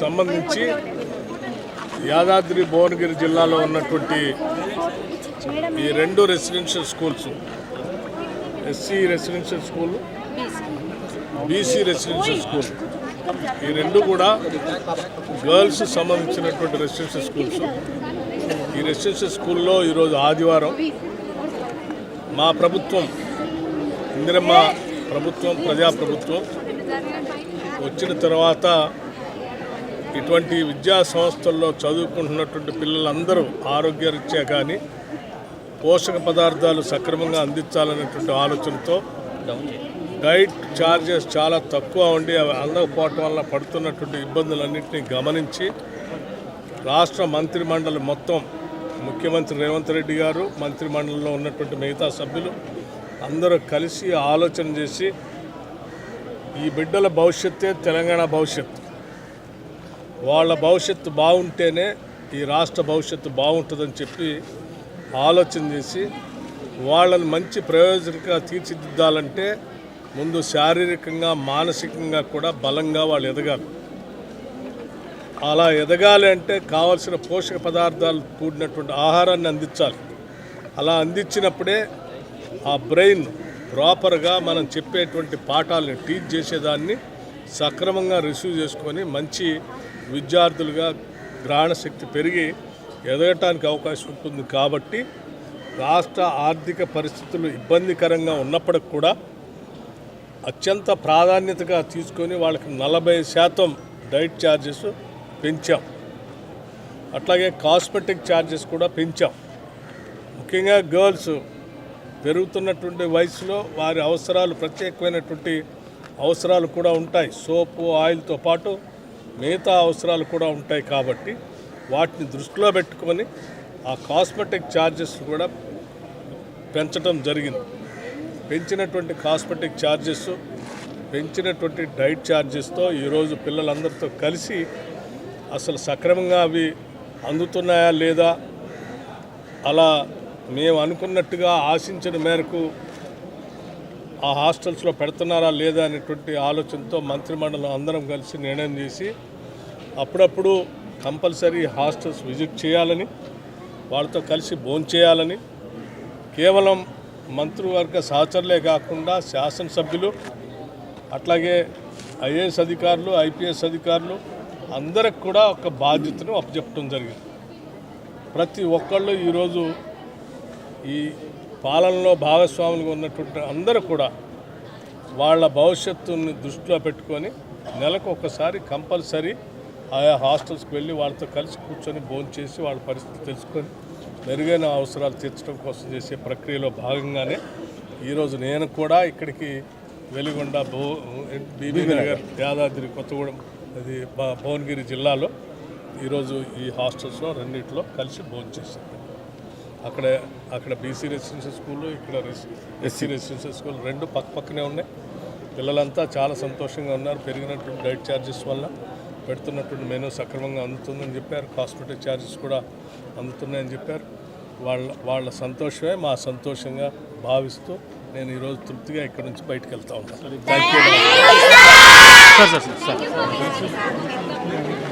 సంబంధించి యాదాద్రి భువనగిరి జిల్లాలో ఉన్నటువంటి ఈ రెండు residential schools, SC residential school, BC residential school, ఈ రెండు కూడా గర్ల్స్ సంబంధించినటువంటి రెసిడెన్షియల్ స్కూల్స్. ఈ రెసిడెన్షియల్ స్కూల్లో ఈరోజు ఆదివారం మా ప్రభుత్వం, ఇందిరమ్మ ప్రభుత్వం, ప్రజాప్రభుత్వం వచ్చిన తర్వాత ఇటువంటి విద్యా సంస్థల్లో చదువుకుంటున్నటువంటి పిల్లలందరూ ఆరోగ్యరీత్యా కానీ పోషక పదార్థాలు సక్రమంగా అందించాలనేటువంటి ఆలోచనతో డైట్ ఛార్జెస్ చాలా తక్కువ ఉండి అవి అందకపోవటం వల్ల పడుతున్నటువంటి ఇబ్బందులన్నింటినీ గమనించి రాష్ట్ర మంత్రిమండలి మొత్తం, ముఖ్యమంత్రి రేవంత్ రెడ్డి గారు, మంత్రిమండలిలో ఉన్నటువంటి మిగతా సభ్యులు అందరూ కలిసి ఆలోచన చేసి ఈ బిడ్డల భవిష్యత్తే తెలంగాణ భవిష్యత్తు, వాళ్ళ భవిష్యత్తు బాగుంటేనే ఈ రాష్ట్ర భవిష్యత్తు బాగుంటుందని చెప్పి ఆలోచన చేసి వాళ్ళని మంచి ప్రయోజనంగా తీర్చిదిద్దాలంటే ముందు శారీరకంగా, మానసికంగా కూడా బలంగా వాళ్ళు ఎదగాలి. అలా ఎదగాలి అంటే కావలసిన పోషక పదార్థాలు కూడినటువంటి ఆహారాన్ని అందించాలి. అలా అందించినప్పుడే ఆ బ్రెయిన్ ప్రాపర్గా మనం చెప్పేటువంటి పాఠాలని టీచ్ చేసేదాన్ని సక్రమంగా రిసీవ్ చేసుకొని మంచి విద్యార్థులుగా గ్రహణ శక్తి పెరిగి ఎదగటానికి అవకాశం ఉంటుంది. కాబట్టి రాష్ట్ర ఆర్థిక పరిస్థితులు ఇబ్బందికరంగా ఉన్నప్పటికి కూడా అత్యంత ప్రాధాన్యతగా తీసుకొని వాళ్ళకి 40% డైట్ ఛార్జెస్ పెంచాం. అట్లాగే కాస్మెటిక్ ఛార్జెస్ కూడా పెంచాం. ముఖ్యంగా గర్ల్స్ పెరుగుతున్నటువంటి వయసులో వారి అవసరాలు, ప్రత్యేకమైనటువంటి అవసరాలు కూడా ఉంటాయి. సోపు, ఆయిల్తో పాటు మిగతా అవసరాలు కూడా ఉంటాయి. కాబట్టి వాటిని దృష్టిలో పెట్టుకొని ఆ కాస్మెటిక్ ఛార్జెస్ కూడా పెంచడం జరిగింది. పెంచినటువంటి కాస్మెటిక్ ఛార్జెస్, పెంచినటువంటి డైట్ ఛార్జెస్తో ఈరోజు పిల్లలందరితో కలిసి అసలు సక్రమంగా అవి అందుతున్నాయా లేదా, అలా మేము అనుకున్నట్టుగా ఆశించిన మేరకు ఆ హాస్టల్స్లో పెడుతున్నారా లేదా అనేటువంటి ఆలోచనతో మంత్రిమండలం అందరం కలిసి నిర్ణయం చేసి అప్పుడప్పుడు కంపల్సరీ హాస్టల్స్ విజిట్ చేయాలని, వాళ్ళతో కలిసి భోంచేయాలని, కేవలం మంత్రివర్గ సహచరులే కాకుండా శాసనసభ్యులు, అట్లాగే ఐఏఎస్ అధికారులు, ఐపీఎస్ అధికారులు అందరికి కూడా ఒక బాధ్యతను అప్పచెప్పడం జరిగింది. ప్రతి ఒక్కళ్ళు ఈరోజు ఈ పాలనలో భాగస్వాములుగా ఉన్నటువంటి అందరూ కూడా వాళ్ళ భవిష్యత్తుని దృష్టిలో పెట్టుకొని నెలకు ఒకసారి కంపల్సరీ ఆయా హాస్టల్స్కి వెళ్ళి వాళ్ళతో కలిసి కూర్చొని భోంచేసి వాళ్ళ పరిస్థితి తెలుసుకొని మెరుగైన అవసరాలు తీర్చడం కోసం చేసే ప్రక్రియలో భాగంగానే ఈరోజు నేను కూడా ఇక్కడికి వెలిగొండ, బీబీ నగర్, యాదాద్రి, కొత్తగూడెం, అది భువనగిరి జిల్లాలో ఈరోజు ఈ హాస్టల్స్లో రెండింటిలో కలిసి భోంచేసాను. అక్కడ బీసీ రెసిడెన్షియల్ స్కూల్, ఇక్కడ ఎస్సీ రెసిడెన్షియల్ స్కూల్ రెండు పక్కనే ఉన్నాయి. పిల్లలంతా చాలా సంతోషంగా ఉన్నారు. పెరిగినటువంటి డైట్ ఛార్జెస్ వల్ల పెడుతున్నటువంటి మెనూ సక్రమంగా అందుతుందని చెప్పారు. కాస్మెటిక్ ఛార్జెస్ కూడా అందుతున్నాయని చెప్పారు. వాళ్ళ సంతోషమే మా సంతోషంగా భావిస్తూ నేను ఈరోజు తృప్తిగా ఇక్కడ నుంచి బయటకు వెళ్తా ఉన్నాను. Thank you.